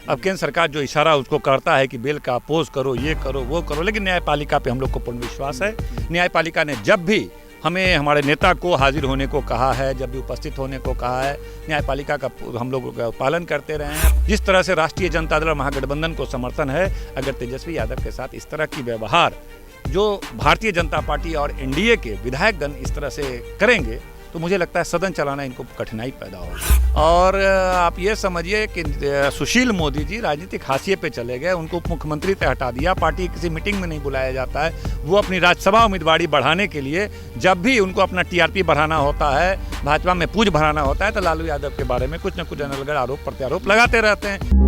अब केंद्र सरकार जो इशारा उसको करता है कि बिल का अपोज करो, ये करो, वो करो, लेकिन न्यायपालिका पे हम लोग को पूर्ण विश्वास है। न्यायपालिका ने जब भी हमें हमारे नेता को हाजिर होने को कहा है, जब भी उपस्थित होने को कहा है, न्यायपालिका का हम लोग पालन करते रहे हैं। जिस तरह से राष्ट्रीय जनता दल महागठबंधन को समर्थन है, अगर तेजस्वी यादव के साथ इस तरह की व्यवहार जो भारतीय जनता पार्टी और एनडीए के विधायकगण इस तरह से करेंगे तो मुझे लगता है सदन चलाना इनको कठिनाई पैदा होगी। और आप ये समझिए कि सुशील मोदी जी राजनीतिक हाशिए पे चले गए, उनको उप मुख्यमंत्री से हटा दिया, पार्टी किसी मीटिंग में नहीं बुलाया जाता है। वो अपनी राज्यसभा उम्मीदवारी बढ़ाने के लिए जब भी उनको अपना टीआरपी बढ़ाना होता है, भाजपा में पूज बढ़ाना होता है, तो लालू यादव के बारे में कुछ न कुछ अनलगढ़ आरोप प्रत्यारोप लगाते रहते हैं।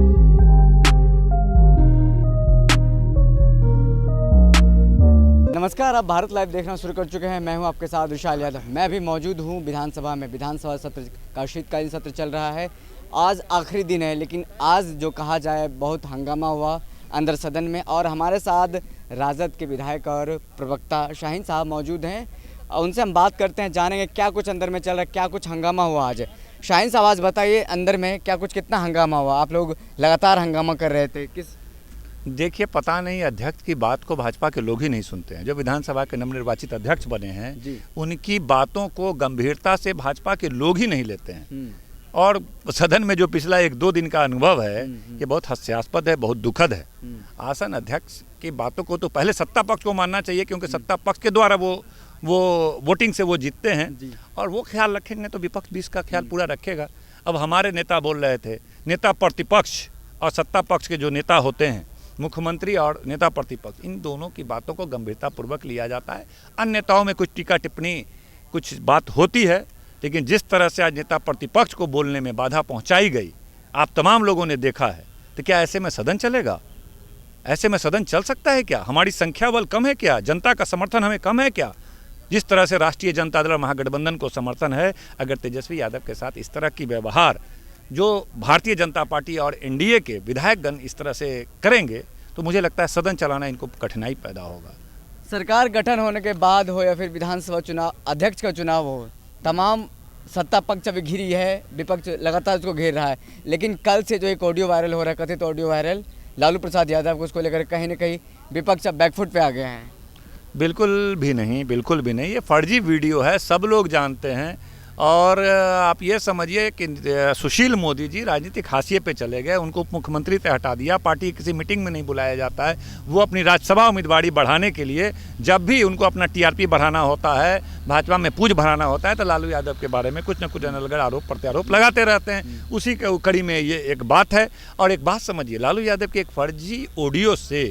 नमस्कार, आप भारत लाइव देखना शुरू कर चुके हैं। मैं हूं आपके साथ विशाल यादव। मैं भी मौजूद हूं विधानसभा में। विधानसभा सत्र का शीतकालीन सत्र चल रहा है। आज आखिरी दिन है, लेकिन आज जो कहा जाए बहुत हंगामा हुआ अंदर सदन में। और हमारे साथ राजद के विधायक और प्रवक्ता शाहीन साहब मौजूद हैं। उनसे हम बात करते हैं, जानेंगे क्या कुछ अंदर में चल रहा है, क्या कुछ हंगामा हुआ आज। शाहीन साहब, आज बताइए अंदर में क्या कुछ, कितना हंगामा हुआ? आप लोग लगातार हंगामा कर रहे थे, किस? देखिए, पता नहीं अध्यक्ष की बात को भाजपा के लोग ही नहीं सुनते हैं। जो विधानसभा के नवनिर्वाचित अध्यक्ष बने हैं, उनकी बातों को गंभीरता से भाजपा के लोग ही नहीं लेते हैं। और सदन में जो पिछला 1-2 दिन का अनुभव है, ये बहुत हास्यास्पद है, बहुत दुखद है। आसन अध्यक्ष की बातों को तो पहले सत्ता पक्ष को मानना चाहिए, क्योंकि सत्ता पक्ष के द्वारा वो वोटिंग से वो जीतते हैं, और वो ख्याल रखेंगे तो विपक्ष भी इसका ख्याल पूरा रखेगा। अब हमारे नेता बोल रहे थे, नेता प्रतिपक्ष और सत्ता पक्ष के जो नेता होते हैं, मुख्यमंत्री और नेता प्रतिपक्ष, इन दोनों की बातों को गंभीरतापूर्वक लिया जाता है। अन्य नेताओं में कुछ टीका टिप्पणी, कुछ बात होती है, लेकिन जिस तरह से आज नेता प्रतिपक्ष को बोलने में बाधा पहुंचाई गई, आप तमाम लोगों ने देखा है। तो क्या ऐसे में सदन चलेगा? ऐसे में सदन चल सकता है क्या? हमारी संख्या बल कम है क्या? जनता का समर्थन हमें कम है क्या? जिस तरह से राष्ट्रीय जनता दल महागठबंधन को समर्थन है, अगर तेजस्वी यादव के साथ इस तरह की व्यवहार जो भारतीय जनता पार्टी और एनडीए के विधायकगण इस तरह से करेंगे तो मुझे लगता है सदन चलाना इनको कठिनाई पैदा होगा। सरकार गठन होने के बाद हो या फिर विधानसभा चुनाव, अध्यक्ष का चुनाव हो, तमाम सत्ता पक्ष अभी घिरी है, विपक्ष लगातार उसको घेर रहा है। लेकिन कल से जो एक ऑडियो वायरल हो रहा है, कथित ऑडियो वायरल लालू प्रसाद यादव को, उसको लेकर कहीं ना कहीं विपक्ष अब बैकफुट पे आ गए हैं। बिल्कुल भी नहीं, बिल्कुल भी नहीं। ये फर्जी वीडियो है, सब लोग जानते हैं। और आप ये समझिए कि सुशील मोदी जी राजनीतिक हाशिए पे चले गए, उनको उप मुख्यमंत्री से हटा दिया, पार्टी किसी मीटिंग में नहीं बुलाया जाता है। वो अपनी राज्यसभा उम्मीदवारी बढ़ाने के लिए जब भी उनको अपना टीआरपी बढ़ाना होता है, भाजपा में पूज बढ़ाना होता है, तो लालू यादव के बारे में कुछ न कुछ अनलगढ़ आरोप प्रत्यारोप लगाते रहते हैं। उसी के कड़ी में ये एक बात है। और एक बात समझिए, लालू यादव के एक फर्जी ऑडियो से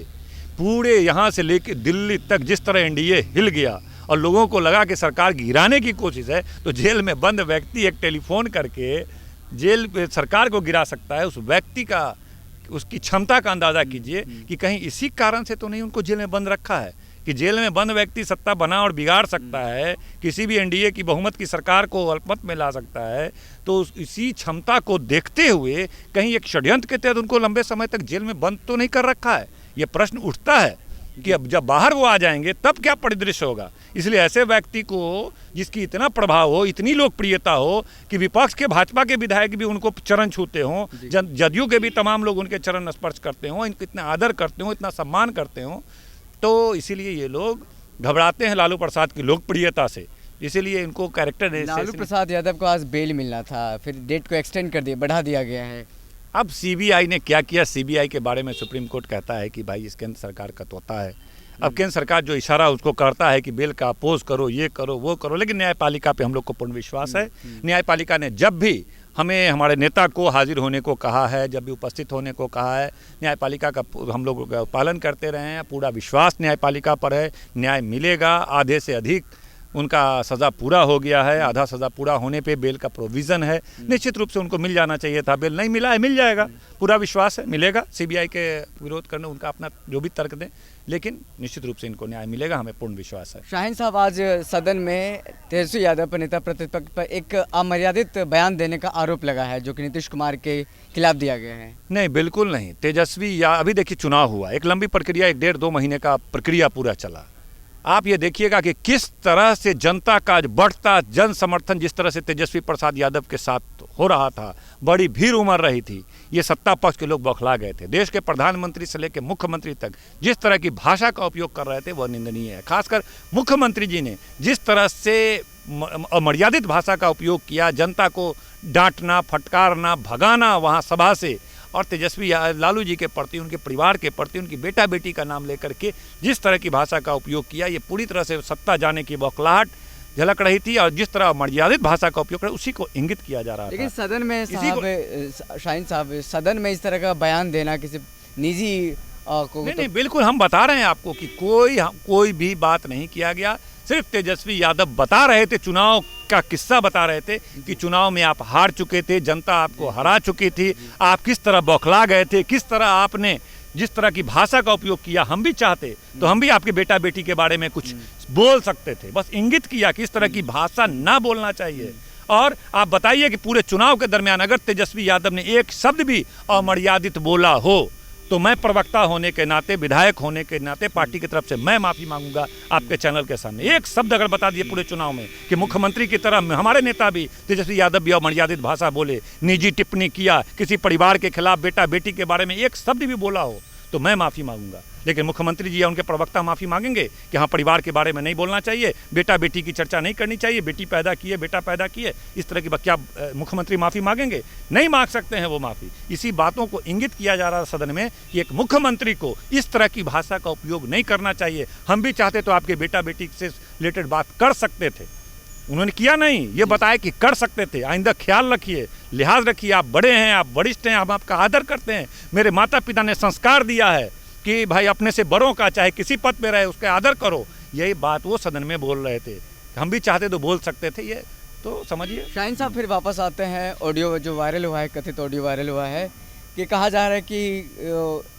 पूरे यहाँ से लेकर दिल्ली तक जिस तरह एनडीए हिल गया और लोगों को लगा कि सरकार गिराने की कोशिश है, तो जेल में बंद व्यक्ति एक टेलीफोन करके जेल पे सरकार को गिरा सकता है। उस व्यक्ति का, उसकी क्षमता का अंदाज़ा कीजिए कि कहीं इसी कारण से तो नहीं उनको जेल में बंद रखा है कि जेल में बंद व्यक्ति सत्ता बना और बिगाड़ सकता है, किसी भी एनडीए की बहुमत की सरकार को अल्पमत में ला सकता है। तो इसी क्षमता को देखते हुए कहीं एक षड्यंत्र के तहत उनको लंबे समय तक जेल में बंद तो नहीं कर रखा है। ये प्रश्न उठता है कि अब जब बाहर वो आ जाएंगे तब क्या परिदृश्य होगा। इसलिए ऐसे व्यक्ति को, जिसकी इतना प्रभाव हो, इतनी लोकप्रियता हो कि विपक्ष के, भाजपा के विधायक भी उनको चरण छूते हों, जदयू के भी तमाम लोग उनके चरण स्पर्श करते हों, इनको इतना आदर करते हों, इतना सम्मान करते हों, तो इसीलिए ये लोग घबराते हैं लालू प्रसाद की लोकप्रियता से। इसीलिए इनको कैरेक्टर। लालू प्रसाद यादव को आज बेल मिलना था, फिर डेट को एक्सटेंड कर दिया, बढ़ा दिया गया है। अब सीबीआई ने क्या किया? सीबीआई के बारे में सुप्रीम कोर्ट कहता है कि भाई इस केंद्र सरकार का तोता है। अब केंद्र सरकार जो इशारा उसको करता है कि बिल का अपोज करो, ये करो, वो करो, लेकिन न्यायपालिका पे हम लोग को पूर्ण विश्वास है। न्यायपालिका ने जब भी हमें हमारे नेता को हाजिर होने को कहा है, जब भी उपस्थित होने को कहा है, न्यायपालिका का हम लोग पालन करते रहे हैं। पूरा विश्वास न्यायपालिका पर है, न्याय मिलेगा। आधे से अधिक उनका सज़ा पूरा हो गया है, आधा सज़ा पूरा होने पे बेल का प्रोविज़न है। निश्चित रूप से उनको मिल जाना चाहिए था, बेल नहीं मिला है, मिल जाएगा, पूरा विश्वास है मिलेगा। सीबीआई के विरोध करने उनका अपना जो भी तर्क दें, लेकिन निश्चित रूप से इनको न्याय मिलेगा, हमें पूर्ण विश्वास है। शाहीन साहब, आज सदन में तेजस्वी यादव पर, नेता प्रतिपक्ष पर, एक अमर्यादित बयान देने का आरोप लगा है, जो कि नीतीश कुमार के खिलाफ दिया गया है। नहीं, बिल्कुल नहीं। तेजस्वी, या अभी देखिए चुनाव हुआ, एक लंबी प्रक्रिया, 1-1.5-2 महीने का प्रक्रिया पूरा चला। आप ये देखिएगा कि किस तरह से जनता का बढ़ता जन समर्थन जिस तरह से तेजस्वी प्रसाद यादव के साथ हो रहा था, बड़ी भीड़ उमड़ रही थी, ये सत्ता पक्ष के लोग बौखला गए थे। देश के प्रधानमंत्री से लेकर मुख्यमंत्री तक जिस तरह की भाषा का उपयोग कर रहे थे वह निंदनीय है। खासकर मुख्यमंत्री जी ने जिस तरह से अमर्यादित भाषा का उपयोग किया, जनता को डांटना, फटकारना, भगाना वहाँ सभा से, और तेजस्वी लालू जी के प्रति, उनके परिवार के प्रति, उनकी बेटा बेटी का नाम लेकर के जिस तरह की भाषा का उपयोग किया, ये पूरी तरह से सत्ता जाने की बौखलाहट झलक रही थी। और जिस तरह मर्यादित भाषा का उपयोग कर उसी को इंगित किया जा रहा था। लेकिन सदन में शाहीन साहब, सदन में इस तरह का बयान देना किसी निजी को नहीं, बिल्कुल हम बता रहे हैं आपको कि कोई भी बात नहीं किया गया। सिर्फ तेजस्वी यादव बता रहे थे, चुनाव का किस्सा बता रहे थे कि चुनाव में आप हार चुके थे, जनता आपको हरा चुकी थी, आप किस तरह बौखला गए थे, किस तरह आपने जिस तरह की भाषा का उपयोग किया। हम भी चाहते तो हम भी आपके बेटा बेटी के बारे में कुछ बोल सकते थे, बस इंगित किया कि इस तरह की भाषा ना बोलना चाहिए। और आप बताइए कि पूरे चुनाव के दरमियान अगर तेजस्वी यादव ने एक शब्द भी अमर्यादित बोला हो तो मैं प्रवक्ता होने के नाते, विधायक होने के नाते पार्टी की तरफ से मैं माफ़ी मांगूंगा आपके चैनल के सामने। एक शब्द अगर बता दिए पूरे चुनाव में कि मुख्यमंत्री की तरह हमारे नेता भी, तेजस्वी यादव भी अमर्यादित भाषा बोले, निजी टिप्पणी किया, किसी परिवार के खिलाफ, बेटा बेटी के बारे में एक शब्द भी बोला हो तो मैं माफ़ी मांगूंगा। लेकिन मुख्यमंत्री जी या उनके प्रवक्ता माफ़ी मांगेंगे कि हाँ, परिवार के बारे में नहीं बोलना चाहिए, बेटा बेटी की चर्चा नहीं करनी चाहिए, बेटी पैदा किए, बेटा पैदा किए, इस तरह की क्या मुख्यमंत्री माफ़ी मांगेंगे? नहीं मांग सकते हैं वो माफ़ी। इसी बातों को इंगित किया जा रहा है सदन में कि एक मुख्यमंत्री को इस तरह की भाषा का उपयोग नहीं करना चाहिए। हम भी चाहते तो आपके बेटा बेटी से रिलेटेड बात कर सकते थे, उन्होंने किया नहीं, ये बताया कि कर सकते थे। आइंदा ख्याल रखिए, लिहाज रखिए, आप बड़े हैं, आप वरिष्ठ हैं, हम आपका आदर करते हैं। मेरे माता पिता ने संस्कार दिया है कि भाई अपने से बड़ों का चाहे किसी पद पे रहे उसका आदर करो। यही बात वो सदन में बोल रहे थे। हम भी चाहते तो बोल सकते थे, ये तो समझिए। शाहीन साहब, फिर वापस आते हैं ऑडियो जो वायरल हुआ है, कथित ऑडियो वायरल हुआ है कि कहा जा रहा है कि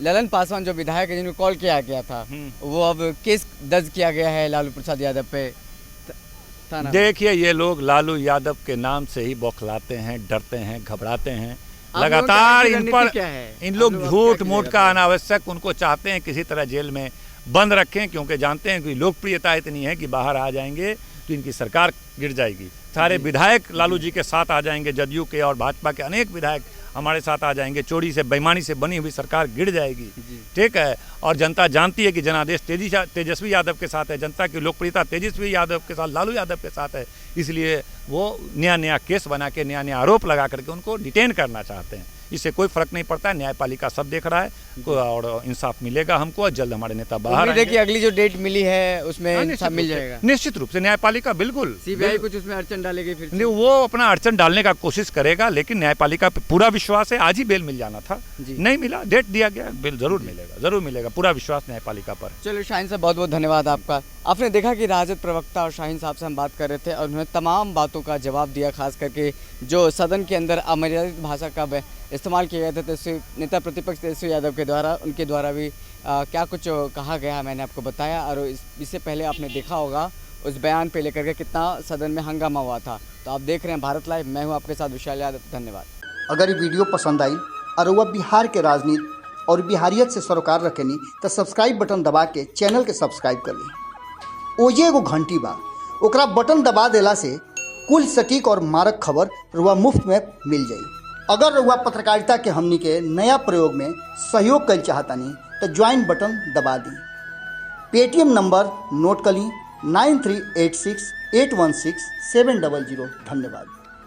ललन पासवान जो विधायक है जिनको कॉल किया गया था, वो अब केस दर्ज किया गया है लालू प्रसाद यादव पे। देखिए, ये लोग लालू यादव के नाम से ही बौखलाते हैं, डरते हैं, घबराते हैं। लगातार इन लोग झूठ मूठ का अनावश्यक उनको चाहते हैं किसी तरह जेल में बंद रखें, क्योंकि जानते हैं कि लोकप्रियता इतनी है कि बाहर आ जाएंगे तो इनकी सरकार गिर जाएगी। सारे विधायक लालू जी के साथ आ जाएंगे, जदयू के और भाजपा के अनेक विधायक हमारे साथ आ जाएंगे, चोरी से बेईमानी से बनी हुई सरकार गिर जाएगी। ठीक है, और जनता जानती है कि जनादेश तेजस्वी यादव के साथ है, जनता की लोकप्रियता तेजस्वी यादव के साथ, लालू यादव के साथ है, इसलिए वो नया नया केस बना के, नया नया आरोप लगा करके उनको डिटेन करना चाहते हैं। इससे कोई फर्क नहीं पड़ता है, न्यायपालिका सब देख रहा है और इंसाफ मिलेगा हमको, और जल्द हमारे नेता बाहर आएंगे। देखिए, अगली जो डेट मिली है उसमें इंसाफ मिल जाएगा निश्चित रूप से। न्यायपालिका बिल्कुल, सीबीआई कुछ उसमें अड़चन डालेगी, फिर नहीं, वो अपना अड़चन डालने का कोशिश करेगा, लेकिन न्यायपालिका पे पूरा विश्वास है। आज ही बेल मिल जाना था, नहीं मिला, डेट दिया गया, बेल जरूर मिलेगा, जरूर मिलेगा, पूरा विश्वास न्यायपालिका पर। चलो शाहीन साहब, बहुत बहुत धन्यवाद आपका। आपने देखा कि राजद प्रवक्ता और शाहीन साहब से हम बात कर रहे थे और उन्होंने तमाम बातों का जवाब दिया, खास करके जो सदन के अंदर अमर्यादित भाषा का इस्तेमाल किया गया था नेता प्रतिपक्ष तेजस्वी यादव के द्वारा, उनके द्वारा भी क्या कुछ कहा गया मैंने आपको बताया। और इससे पहले आपने देखा होगा उस बयान पे लेकर के कितना सदन में हंगामा हुआ था। तो आप देख रहे हैं भारत लाइव, मैं हूं आपके साथ विशाल यादव, धन्यवाद। अगर ये वीडियो पसंद आई और वह बिहार के राजनीति और बिहारियत से सरोकार रखेनी तो सब्सक्राइब बटन दबा के चैनल के सब्सक्राइब कर ली। ओजे एगो घंटी बा, ओकरा बटन दबा देला से कुल सटीक और मारक खबर रुआ मुफ्त में मिल जाई। अगर रुआ पत्रकारिता के हमनी के नया प्रयोग में सहयोग कर चाहतानी तो ज्वाइन बटन दबा दी। पेटीएम नंबर नोट कर ली 9386816700। धन्यवाद।